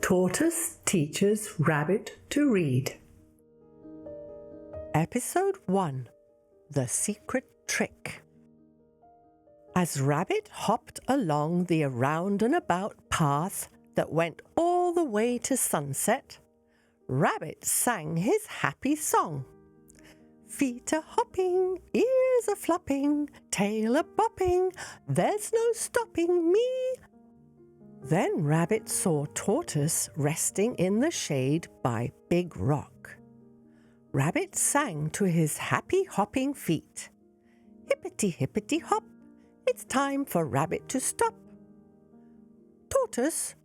Tortoise teaches Rabbit to read. Episode 1: The Secret Trick. As Rabbit hopped along the around and about path that went all the way to sunset, Rabbit sang his happy song. Feet a hopping, ears a flopping, tail a bopping, there's no stopping me. Then Rabbit saw Tortoise resting in the shade by Big Rock. Rabbit sang to his happy hopping feet. Hippity hippity hop, it's time for Rabbit to stop. Tortoise,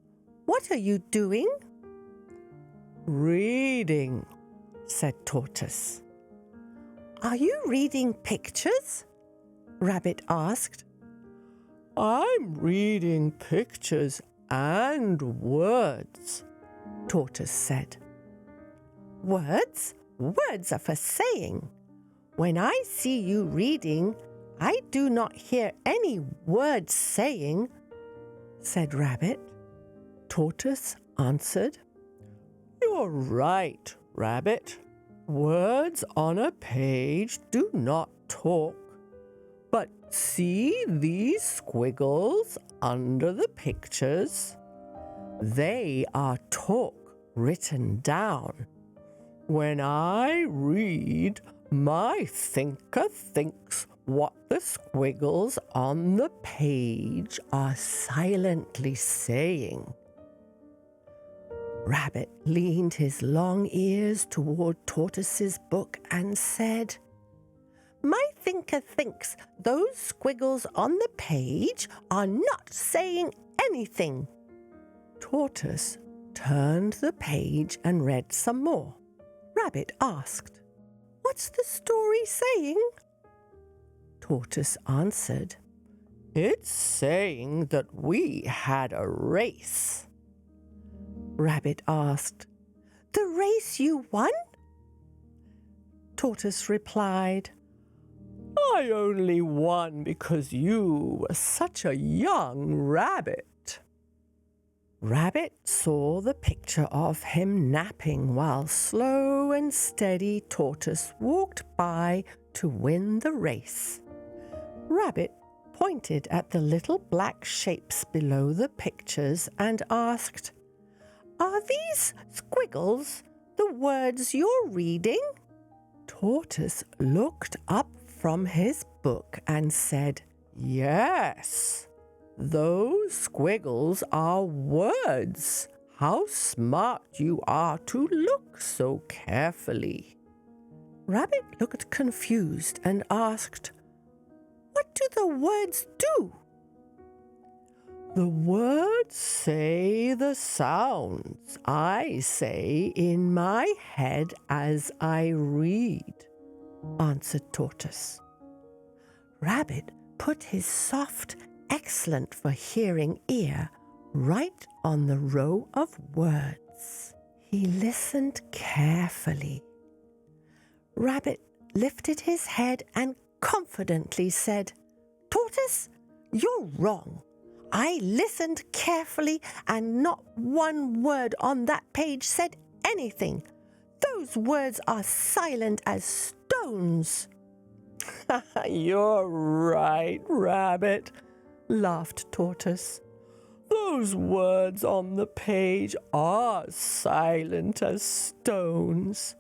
what are you doing? Reading, said Tortoise. Are you reading pictures? Rabbit asked. I'm reading pictures and words, Tortoise said. Words? Words are for saying. When I see you reading, I do not hear any words saying, said Rabbit. Tortoise answered, You're right, Rabbit. Words on a page do not talk. But see these squiggles under the pictures? They are talk written down. When I read, my thinker thinks what the squiggles on the page are silently saying. Rabbit leaned his long ears toward Tortoise's book and said, My thinker thinks those squiggles on the page are not saying anything. Tortoise turned the page and read some more. Rabbit asked, What's the story saying? Tortoise answered, It's saying that we had a race. Rabbit asked, The race you won? Tortoise replied, I only won because you were such a young rabbit. Rabbit saw the picture of him napping while slow and steady Tortoise walked by to win the race. Rabbit pointed at the little black shapes below the pictures and asked, Are these squiggles the words you're reading? Tortoise looked up from his book and said, Yes, those squiggles are words. How smart you are to look so carefully. Rabbit looked confused and asked, What do the words do? The words say the sounds I say in my head as I read, answered Tortoise. Rabbit put his soft, excellent for hearing ear right on the row of words. He listened carefully. Rabbit lifted his head and confidently said, Tortoise, you're wrong. I listened carefully and not one word on that page said anything. Those words are silent as stones. You're right, Rabbit, laughed Tortoise. Those words on the page are silent as stones.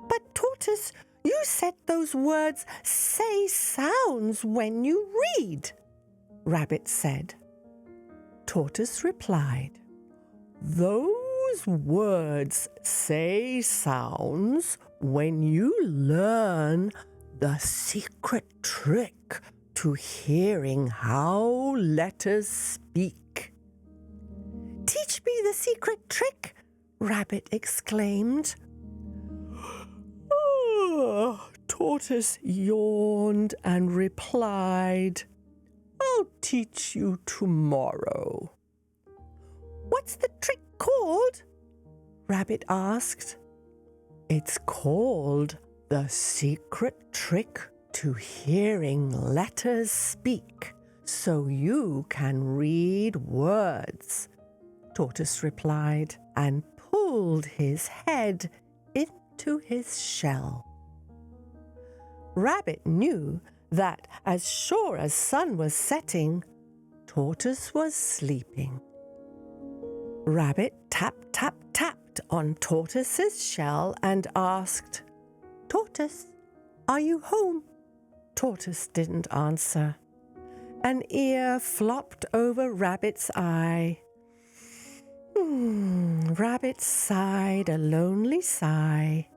But Tortoise, you said those words say sounds when you read, Rabbit said. Tortoise replied, Those words say sounds when you learn the secret trick to hearing how letters speak. Teach me the secret trick, Rabbit exclaimed. Tortoise yawned and replied, I'll teach you tomorrow. What's the trick called? Rabbit asked. It's called the secret trick to hearing letters speak, so you can read words," Tortoise replied, and pulled his head into his shell. Rabbit knew that as sure as sun was setting, Tortoise was sleeping. Rabbit tapped on Tortoise's shell and asked, "Tortoise, are you home?" Tortoise didn't answer. An ear flopped over Rabbit's eye. Rabbit sighed a lonely sigh,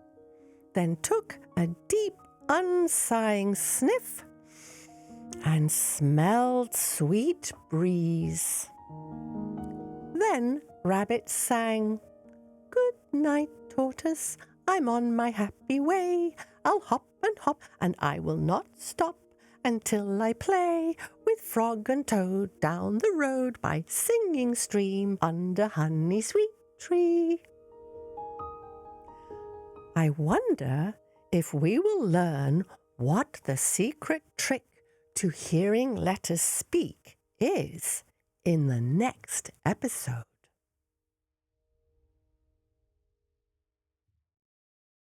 then took a deep, unsighing sniff and smelled sweet breeze. Then Rabbit sang, "Good night, Tortoise, I'm on my happy way. I'll hop and hop, and I will not stop until I play with Frog and Toad down the road by Singing Stream under Honey Sweet Tree." I wonder if we will learn what the secret trick to hearing letters speak is in the next episode.